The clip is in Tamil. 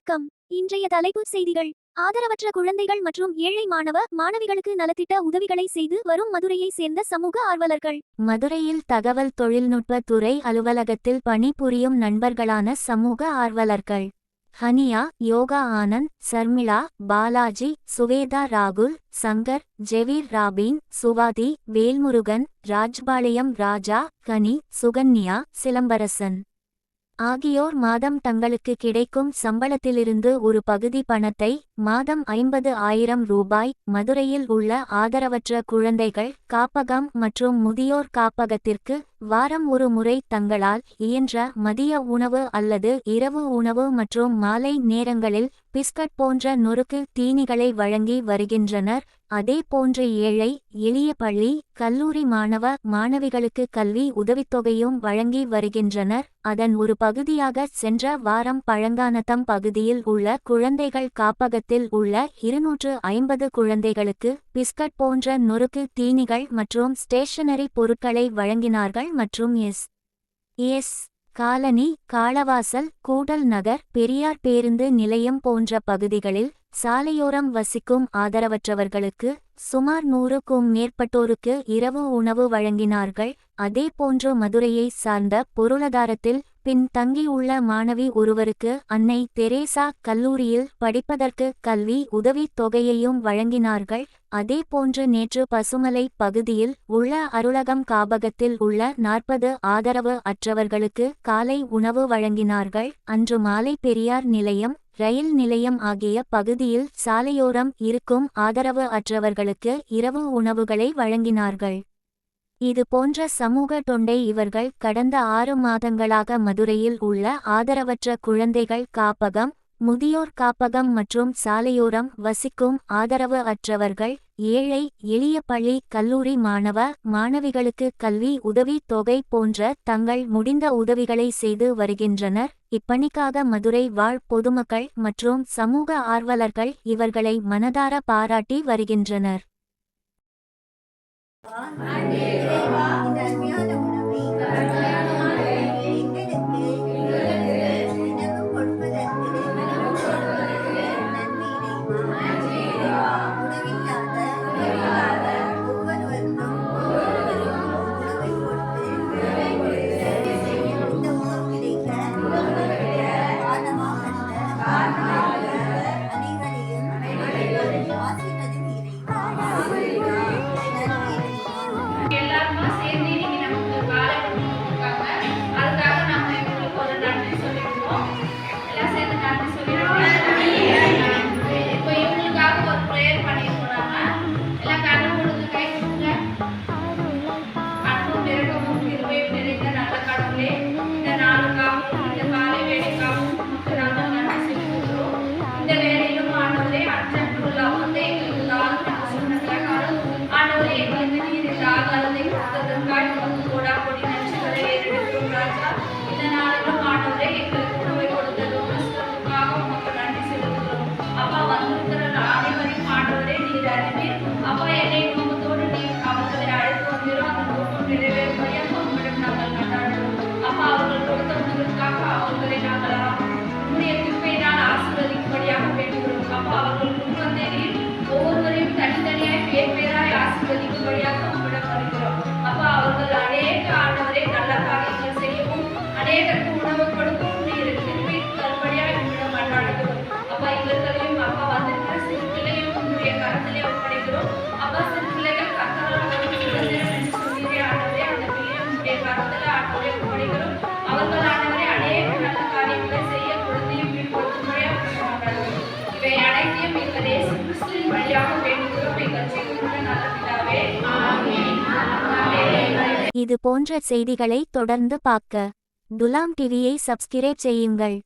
வணக்கம். இன்றைய தலைப்புச் செய்திகள். ஆதரவற்ற குழந்தைகள் மற்றும் ஏழை மாணவிகளுக்கு நலத்திட்ட உதவிகளை செய்து வரும் மதுரையை சேர்ந்த சமூக ஆர்வலர்கள். மதுரையில் தகவல் தொழில்நுட்ப துறை அலுவலகத்தில் பணிபுரியும் நண்பர்களான சமூக ஆர்வலர்கள் ஹனியா, யோகா ஆனந்த், சர்மிளா, பாலாஜி, சுவேதா, ராகுல், சங்கர், ஜெவீர், ராபின், சுவாதி, வேல்முருகன், ராஜ்பாளையம் ராஜா, கனி, சுகன்யா, சிலம்பரசன் ஆகியோர் மாதம் தங்களுக்கு கிடைக்கும் சம்பளத்திலிருந்து ஒரு பகுதி பணத்தை மாதம் 50,000 ரூபாய் மதுரையில் உள்ள ஆதரவற்ற குழந்தைகள் காப்பகம் மற்றும் முதியோர் காப்பகத்திற்கு வாரம் ஒரு முறை தங்களால் இயன்ற மதிய உணவு அல்லது இரவு உணவு மற்றும் மாலை நேரங்களில் பிஸ்கட் போன்ற நொறுக்கு தீனிகளை வழங்கி வருகின்றனர். அதே போன்று ஏழை எளிய பள்ளி கல்லூரி மாணவிகளுக்கு கல்வி உதவித்தொகையும் வழங்கி வருகின்றனர். அதன் ஒரு பகுதியாக சென்ற வாரம் பழங்கானத்தம் பகுதியில் உள்ள குழந்தைகள் காப்பகத்தில் உள்ள 250 குழந்தைகளுக்கு பிஸ்கட் போன்ற நொறுக்கு தீனிகள் மற்றும் ஸ்டேஷனரி பொருட்களை வழங்கினார்கள். மற்றும் எஸ் காலனி, காளவாசல், கூடல் நகர், பெரியார் பேருந்து நிலையம் போன்ற பகுதிகளில் சாலையோரம் வசிக்கும் ஆதரவற்றவர்களுக்கு சுமார் 100க்கும் மேற்பட்டோருக்கு இரவு உணவு வழங்கினார்கள். அதேபோன்று மதுரையை சார்ந்த பொருளாதாரத்தில் பின் தங்கியுள்ள மாணவி ஒருவருக்கு அன்னை தெரேசா கல்லூரியில் படிப்பதற்கு கல்வி உதவித் தொகையையும் வழங்கினார்கள். அதேபோன்று நேற்று பசுமலை பகுதியில் உள்ள அருளகம் காப்பகத்தில் உள்ள 40 ஆதரவு அற்றவர்களுக்கு காலை உணவு வழங்கினார்கள். அன்று மாலை பெரியார் நிலையம், ரயில் நிலையம் ஆகிய பகுதியில் சாலையோரம் இருக்கும் ஆதரவு அற்றவர்களுக்கு இரவு உணவுகளை வழங்கினார்கள். இது போன்ற சமூக தொண்டை இவர்கள் கடந்த 6 மாதங்களாக மதுரையில் உள்ள ஆதரவற்ற குழந்தைகள் காப்பகம், முதியோர் காப்பகம் மற்றும் சாலையோரம் வசிக்கும் ஆதரவு அற்றவர்கள், ஏழை எளிய பள்ளி கல்லூரி மாணவிகளுக்கு கல்வி உதவித் தொகை போன்ற தங்கள் முடிந்த உதவிகளை செய்து வருகின்றனர். இப்பணிக்காக மதுரை வாழ் பொதுமக்கள் மற்றும் சமூக ஆர்வலர்கள் இவர்களை மனதார பாராட்டி வருகின்றனர். ஒவ்வொருவரையும் தனித்தனியாய் பேர் பேராய் ஆசீர்வதிக்கும்படியாக உங்களிடம் அப்பா அவர்கள் அநேக ஆண்டவரை நல்ல காரியங்கள் செய்யவும் அநேகருக்கு உணவு கொடுக்கவும் நீர் திருப்பி தரும்படியாக உங்களிடம் கொண்டாடுகிறோம். அப்பா இவர்களையும் அப்பா வந்திருக்கிற சிறு பிள்ளையும் உங்களுடைய கருத்திலே ஒப்படைக்கிறோம். அப்பா சிறு பிள்ளைகள் கர்த்தரால் சுதந்திரம் என்று சொல்கிறே ஆண்டவரே அந்த பிள்ளையும் உங்களுடைய கருத்தில ஆண்டவரை ஒப்படைக்கிறோம். அவர்கள் ஆண்டவரை அநேக நல்ல காரியங்களை செய்ய குழந்தையும் வீடு கொடுக்கும்படியாக கொண்டாடுகிறோம். இவை அனைத்தையும் எங்கள் இயேசு கிறிஸ்துவின் வழியாக வேண்டுகிறோம் எங்கள் ஜீவனுள்ள நல்ல பிதாவே. ஆமென். இது போன்ற செய்திகளை தொடர்ந்து பார்க்க துலாம் டிவியை சப்ஸ்கிரைப் செய்யுங்கள்.